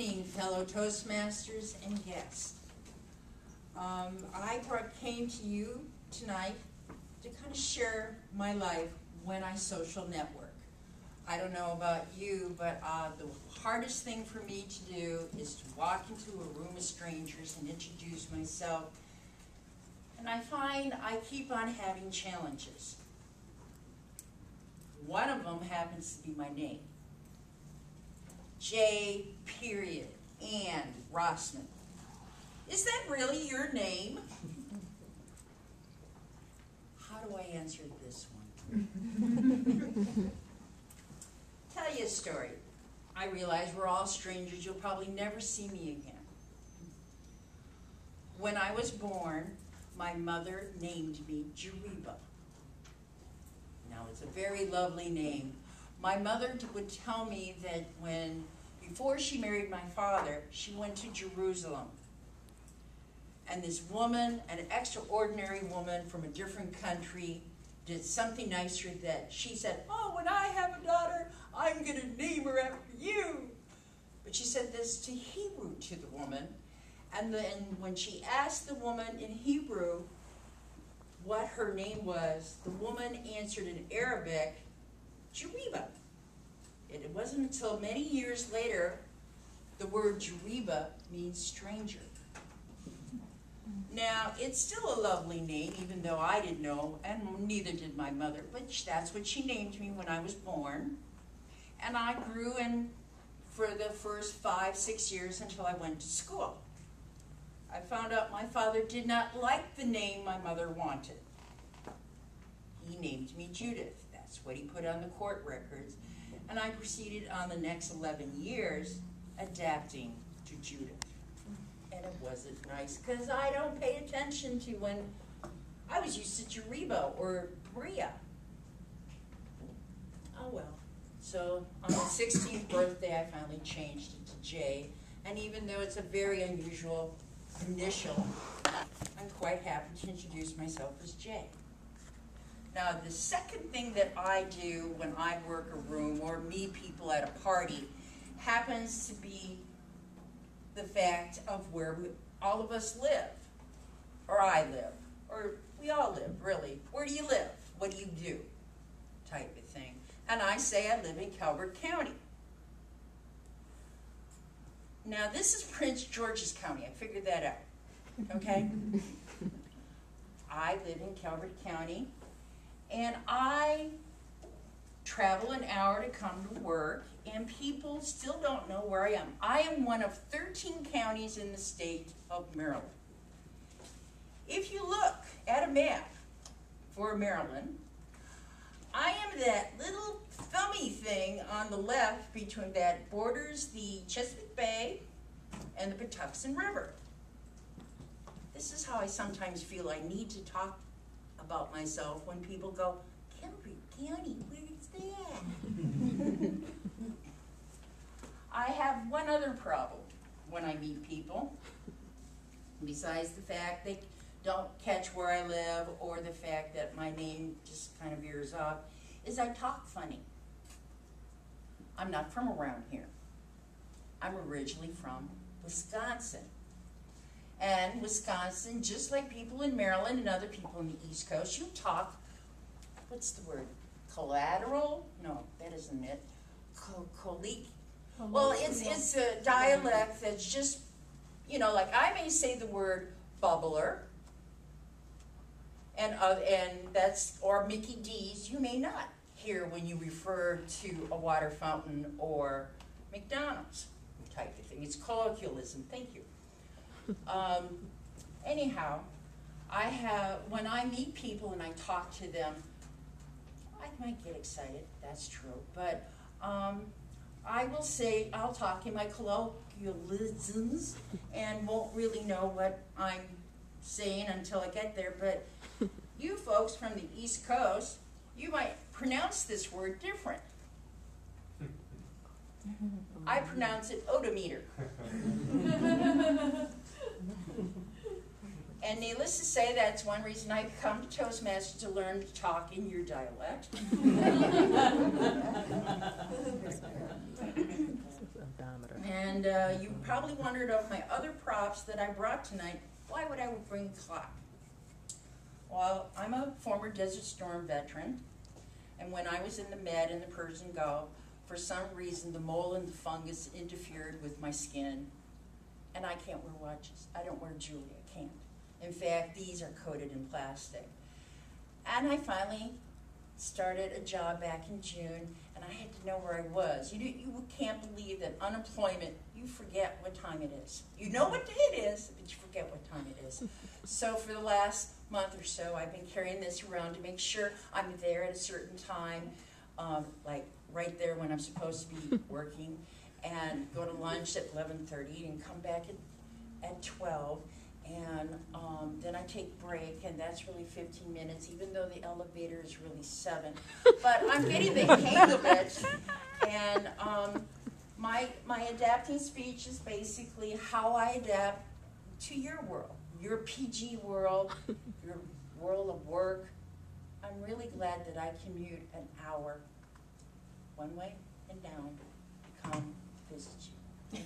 evening, fellow Toastmasters and guests. I came to you tonight to kind of share my life when I social network. I don't know about you, but the hardest thing for me to do is to walk into a room of strangers and introduce myself. And I find I keep on having challenges. One of them happens to be my name. J. period. and Rossman. Is that really your name? How do I answer this one? Tell you a story. I realize we're all strangers. You'll probably never see me again. When I was born, my mother named me Jariba. Now, it's a very lovely name. My mother would tell me that before she married my father, she went to Jerusalem. And this woman, an extraordinary woman from a different country, did something nicer that she said, oh, when I have a daughter, I'm going to name her after you. But she said this to Hebrew to the woman. And then when she asked the woman in Hebrew what her name was, the woman answered in Arabic, Jariba. It wasn't until many years later the word Jariba means stranger. Now, it's still a lovely name, even though I didn't know, and neither did my mother, but that's what she named me when I was born. And I grew for the first 5, 6 years until I went to school. I found out my father did not like the name my mother wanted. He named me Judith. That's what he put on the court records. And I proceeded on the next 11 years adapting to Judith. And it wasn't nice because I don't pay attention to when I was used to Jariba or Bria. Oh well. So on my 16th birthday, I finally changed it to J. And even though it's a very unusual initial, I'm quite happy to introduce myself as J. Now, the second thing that I do when I work a room or meet people at a party happens to be the fact of where all of us live, or I live, or we all live, really. Where do you live? What do you do? Type of thing. And I say I live in Calvert County. Now, this is Prince George's County. I figured that out, okay? I live in Calvert County, and I travel an hour to come to work, and people still don't know where I am. I am one of 13 counties in the state of Maryland. If you look at a map for Maryland, I am that little thummy thing on the left between that borders the Chesapeake Bay and the Patuxent River. This is how I sometimes feel I need to talk about myself when people go, Calvert County, where's that? I have one other problem when I meet people, besides the fact they don't catch where I live or the fact that my name just kind of veers off, is I talk funny. I'm not from around here. I'm originally from Wisconsin. And Wisconsin, just like people in Maryland and other people on the East Coast, you talk, what's the word? Collateral? No, that isn't it. Colleague. Well, it's a dialect that's just, you know, like I may say the word bubbler, and that's, or Mickey D's, you may not hear when you refer to a water fountain or McDonald's type of thing. It's colloquialism, thank you. Anyhow, when I meet people and I talk to them, I might get excited, that's true, but I will say, I'll talk in my colloquialisms and won't really know what I'm saying until I get there, but you folks from the East Coast, you might pronounce this word different. I pronounce it odometer. And needless to say, that's one reason I've come to Toastmasters, to learn to talk in your dialect. And And you probably wondered of my other props that I brought tonight, why would I bring a clock? Well, I'm a former Desert Storm veteran, and when I was in the Med in the Persian Gulf, for some reason the mold and the fungus interfered with my skin, and I can't wear watches. I don't wear jewelry, I can't. In fact, these are coated in plastic. And I finally started a job back in June, and I had to know where I was. You can't believe that unemployment, you forget what time it is. You know what day it is, but you forget what time it is. So for the last month or so, I've been carrying this around to make sure I'm there at a certain time, like right there when I'm supposed to be working, and go to lunch at 11:30 and come back at 12. And then I take break, and that's really 15 minutes, even though the elevator is really 7. But I'm getting the hang of it. And my adapting speech is basically how I adapt to your world, your PG world, your world of work. I'm really glad that I commute an hour one way and down to come visit you.